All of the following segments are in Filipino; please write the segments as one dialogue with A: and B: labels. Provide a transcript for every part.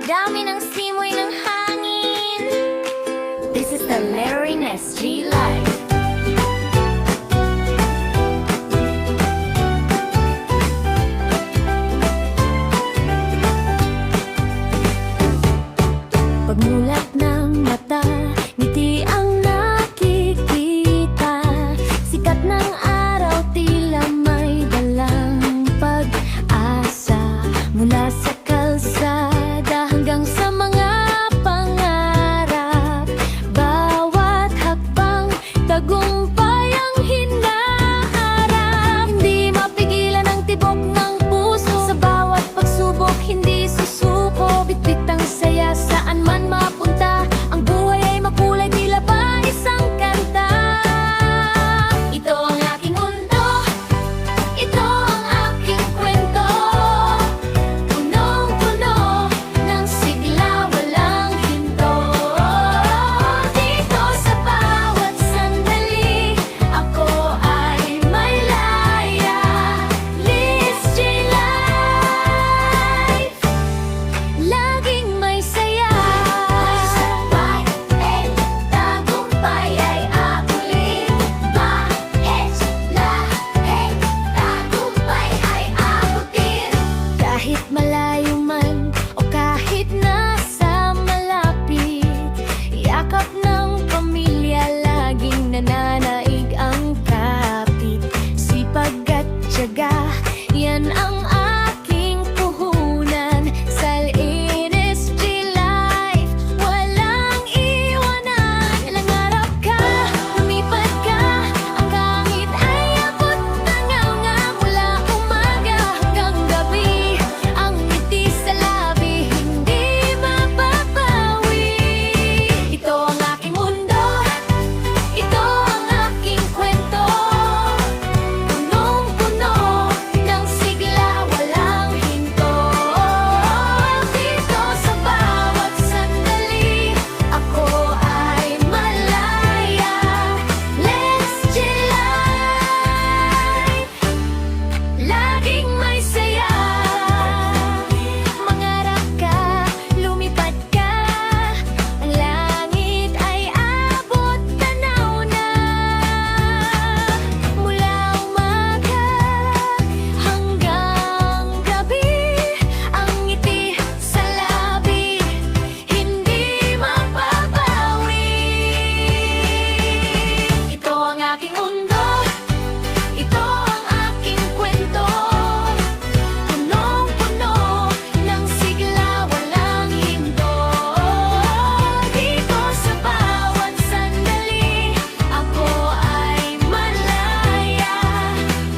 A: Dami ng simoy ng hangin. This is the Larry SG Life. Pagmulat ng mata, ngiti ang nakikita. Sikat ng araw, tila may dalang pag-asa. Mula sa kalsada hanggang sa mga pangarap. Bawat hakbang, tagumpay ang hinaharap. Hindi mapigilan ang tibok ng puso. Sa bawat pagsubok, hindi susuko. Bitbit ang saya saan man mapunta. Ang buhay ay makulay, tila ba isang kanta. Ito ang aking mundo, ito ang aking kwento. Punong-puno ng sigla, walang hinto. Dito sa bawat sandali, ako ay may laya. Liz J. Life, laging may saya. Sabay, tagumpay ay abutin. Tagumpay ay abutin. Kahit malayo man o kahit nasa malapit, yakap ng pamilya laging nananaig ang kapit. Sipag at tiyaga, yan ang aking puhunan. Sa LNSG Life, walang iwanan. Langarap ka, lumipad ka, ang kahit ay abot tanganga. Mula umaga hanggang gabi, ang ngiti sa labi hindi mapapawi. Ito ang aking mundo, ito ang aking kwento. Punong-puno ng sigla, walang hinto. Dito sa bawat sandali, ako ay malaya. Let's chill life, laging may saya. Mangarap ka, lumipad ka, ang langit ay abot tanaw na. Mula umaga hanggang gabi, ang ngiti sa labi hindi mapapawi. Ito ang aking mundo, ito ang aking kwento. Punong-puno ng sigla, walang hinto. Dito sa bawat sandali, ako ay malaya.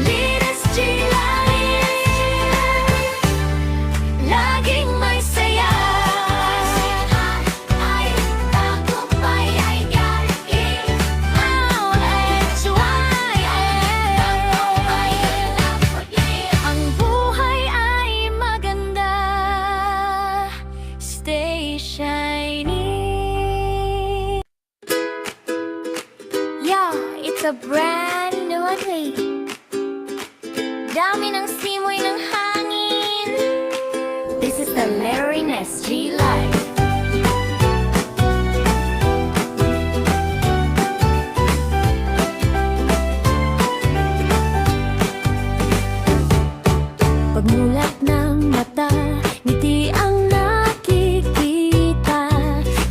A: Liz J. Life, laging may saya. Ay, tagumpay ay galing. Ang buhay ay maganda. Stay shiny. Yeah, it's a brand new day. Dami ng simoy ng hangin. This is the Larry SG Life. Pagmulat ng mata, ngiti ang nakikita.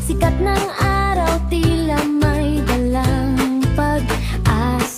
A: Sikat ng araw, tila may dalang pag-asa.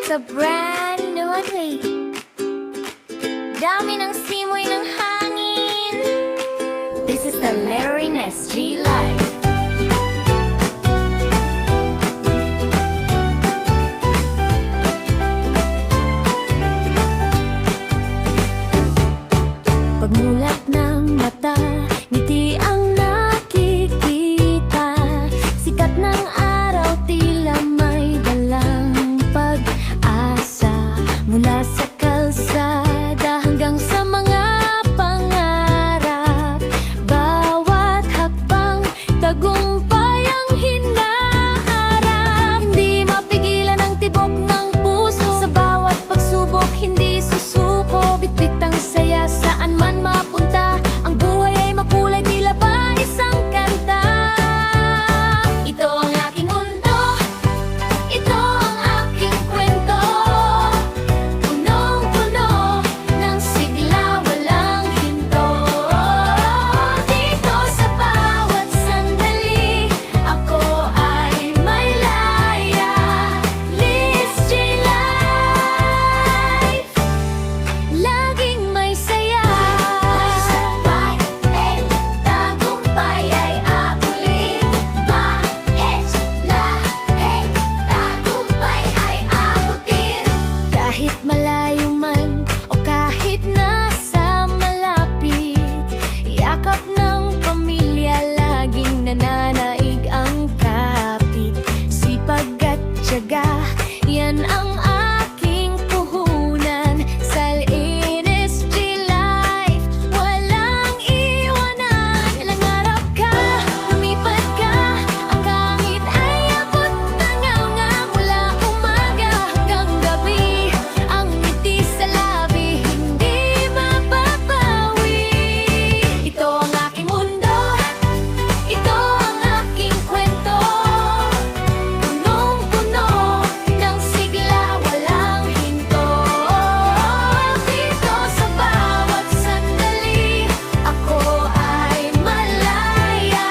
A: it's a brand new day. Dami ng simoy ng hangin. This is the Larry SG Life. Pagmulat ng mata, ngiti ang nakikita. Sikat ng araw, tila may dalang pag-asa. Mula sa kalsada hanggang sa mga pangarap. Bawat hakbang, tagumpay ang hinaharap. Hindi mapigilan ang tibok ng puso. Sa bawat pagsubok, hindi susuko. Bitbit ang saya saan man mapunta. Ang buhay ay makulay, tila ba isang kanta. Ito ang aking mundo, ito ang aking kwento. Punong-puno ng sigla, walang hinto. Dito sa bawat sandali, ako ay may laya. Liz J. Life, laging may saya. Sabay, tagumpay ay abutin. Tagumpay ay abutin. Kahit malayo man o kahit nasa malapit, yakap ng pamilya laging nananaig ang kapit. Sipag at tiyaga, yan ang aking puhunan. Sa LNSG Life, walang iwanan. Nangarap ka, lumipad ka, ang langit ay abot na nga mula umaga hanggang gabi. Ang ngiti sa labi, hindi mapapawi. Ito ang aking mundo, ito ang aking kwento. Punong-puno ng sigla, walang hinto. Dito sa bawat sandali, ako ay malaya.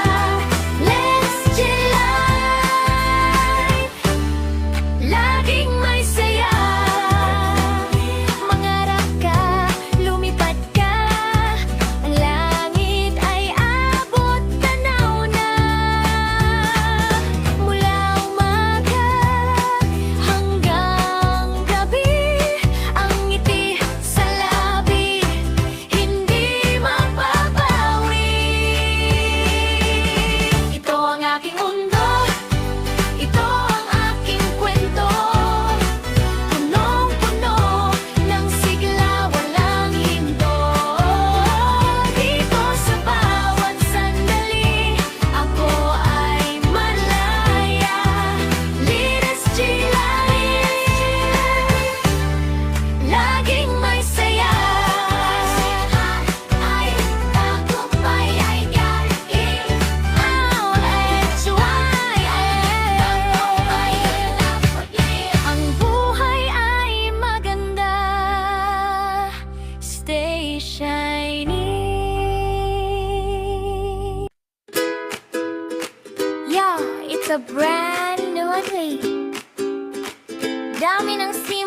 A: Let's chill life, laging may saya. Mangarap ka, lumipad ka, ang langit ay abot tanaw na. Mula umaga hanggang gabi, ang ngiti sa labi, hindi mapapawi. Ito ang aking mundo, ito ang aking kwento. Punong-puno ng sigla, walang hinto. Dito sa bawat sandali, ako ay malaya. Liz J. Life, laging may saya. Ay, tagumpay ay galing. Ang buhay ay maganda. Stay shiny. Yeah, it's a brand new day. Dami ng sim